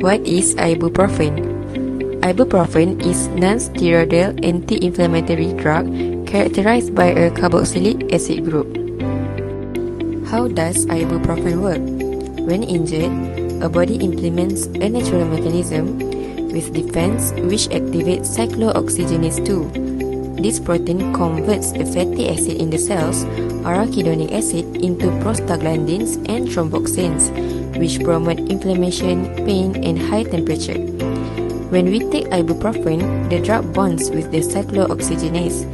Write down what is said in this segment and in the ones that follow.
What is ibuprofen? Ibuprofen is non-steroidal anti-inflammatory drug characterized by a carboxylic acid group. How does ibuprofen work? When injured, a body implements a natural mechanism with defense which activates cyclooxygenase 2. This protein converts the fatty acid in the cells, arachidonic acid, into prostaglandins and thromboxanes, which promote inflammation, pain, and high temperature. When we take ibuprofen, the drug bonds with the cyclooxygenase.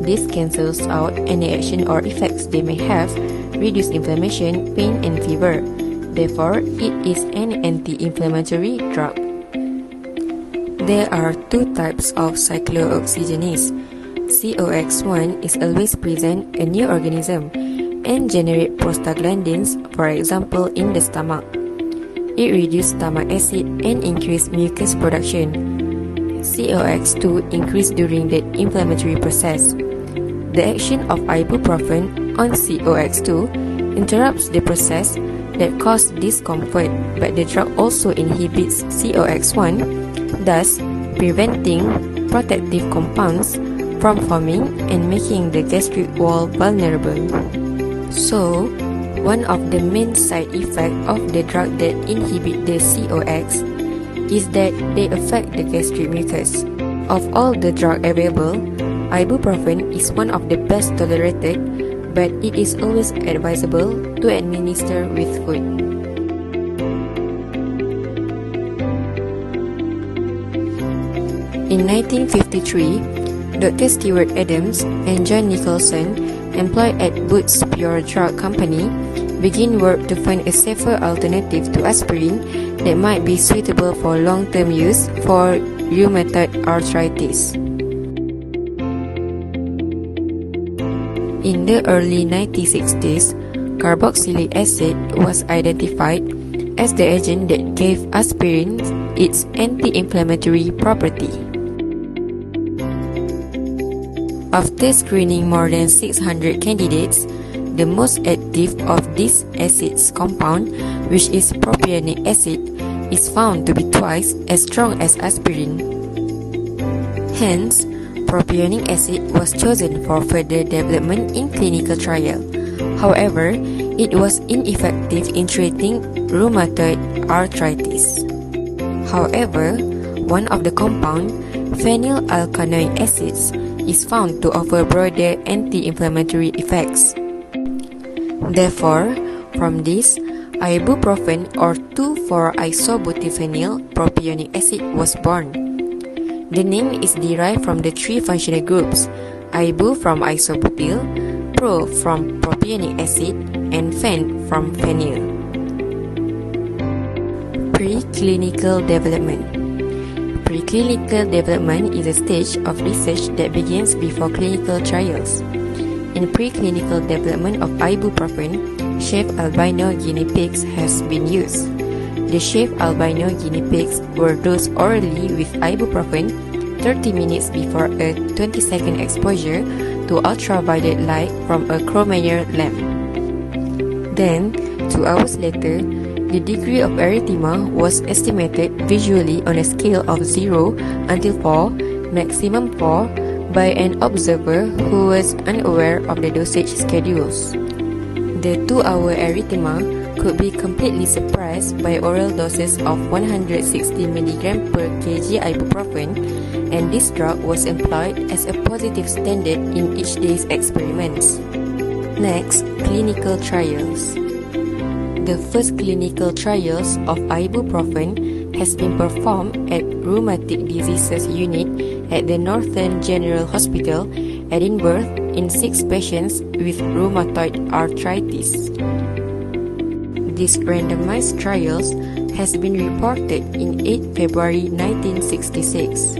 This cancels out any action or effects they may have, reduce inflammation, pain, and fever. Therefore, it is an anti-inflammatory drug. There are two types of cyclooxygenase. COX-1 is always present in new organism and generate prostaglandins, for example in the stomach. It reduces stomach acid and increases mucus production. COX-2 increases during the inflammatory process. The action of ibuprofen on COX-2 interrupts the process that causes discomfort, but the drug also inhibits COX-1, thus preventing protective compounds from forming and making the gastric wall vulnerable. So, one of the main side effects of the drug that inhibit the COX is that they affect the gastric mucus. Of all the drugs available, ibuprofen is one of the best tolerated, but it is always advisable to administer with food. In 1953, Dr. Stewart Adams and John Nicholson, employed at Boots Pure Drug Company, began work to find a safer alternative to aspirin that might be suitable for long-term use for rheumatoid arthritis. In the early 1960s, carboxylic acid was identified as the agent that gave aspirin its anti-inflammatory property. After screening more than 600 candidates, the most active of these acids compound, which is propionic acid, is found to be twice as strong as aspirin. Hence, propionic acid was chosen for further development in clinical trial. However, it was ineffective in treating rheumatoid arthritis. However, one of the compound, phenylalkanoic acids, is found to offer broader anti-inflammatory effects. Therefore, from this, ibuprofen or 2,4-isobutylphenyl propionic acid was born. The name is derived from the three functional groups: ibu from isobutyl, pro from propionic acid, and phen from phenyl. Preclinical development. Preclinical development is a stage of research that begins before clinical trials. In preclinical development of ibuprofen, shaved albino guinea pigs has been used. The shaved albino guinea pigs were dosed orally with ibuprofen 30 minutes before a 20-second exposure to ultraviolet light from a Crowmeyer lamp. Then, 2 hours later, the degree of erythema was estimated visually on a scale of 0 until 4, maximum 4, by an observer who was unaware of the dosage schedules. The 2-hour erythema could be completely suppressed by oral doses of 160 mg per kg ibuprofen, and this drug was employed as a positive standard in each day's experiments. Next, clinical trials. The first clinical trials of ibuprofen has been performed at Rheumatic Diseases Unit at the Northern General Hospital, Edinburgh, in 6 patients with rheumatoid arthritis. These randomized trials has been reported in 8 February 1966.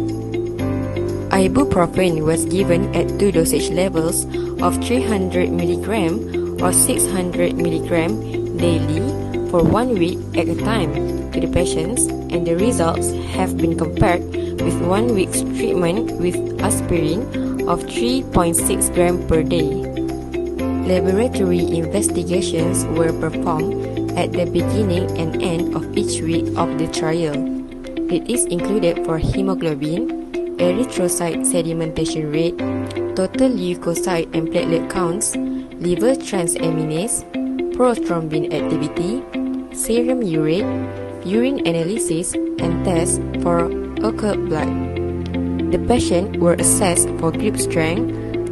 Ibuprofen was given at 2 dosage levels of 300 mg or 600 mg daily for 1 week at a time to the patients, and the results have been compared with 1 week's treatment with aspirin of 3.6 grams per day. Laboratory investigations were performed at the beginning and end of each week of the trial. It is included for hemoglobin, erythrocyte sedimentation rate, total leukocyte and platelet counts, liver transaminase, prothrombin activity, serum urate, urine analysis, and tests for occult blood. The patients were assessed for grip strength,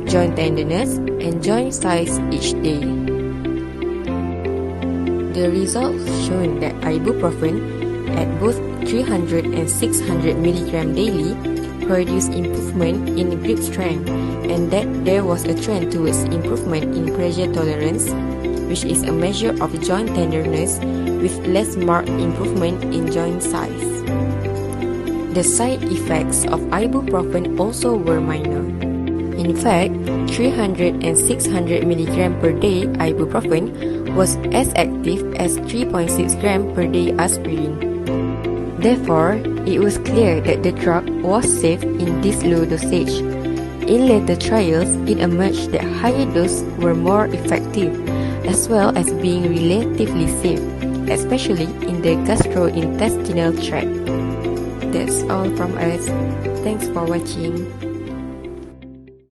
joint tenderness, and joint size each day. The results shown that ibuprofen at both 300 and 600 mg daily produced improvement in grip strength, and that there was a trend towards improvement in pressure tolerance, which is a measure of joint tenderness, with less marked improvement in joint size. The side effects of ibuprofen also were minor. In fact, 300 and 600 mg per day ibuprofen was as active as 3.6 gram per day aspirin. Therefore, it was clear that the drug was safe in this low dosage. In later trials, it emerged that higher doses were more effective, as well as being relatively safe, especially in the gastrointestinal tract. That's all from us. Thanks for watching.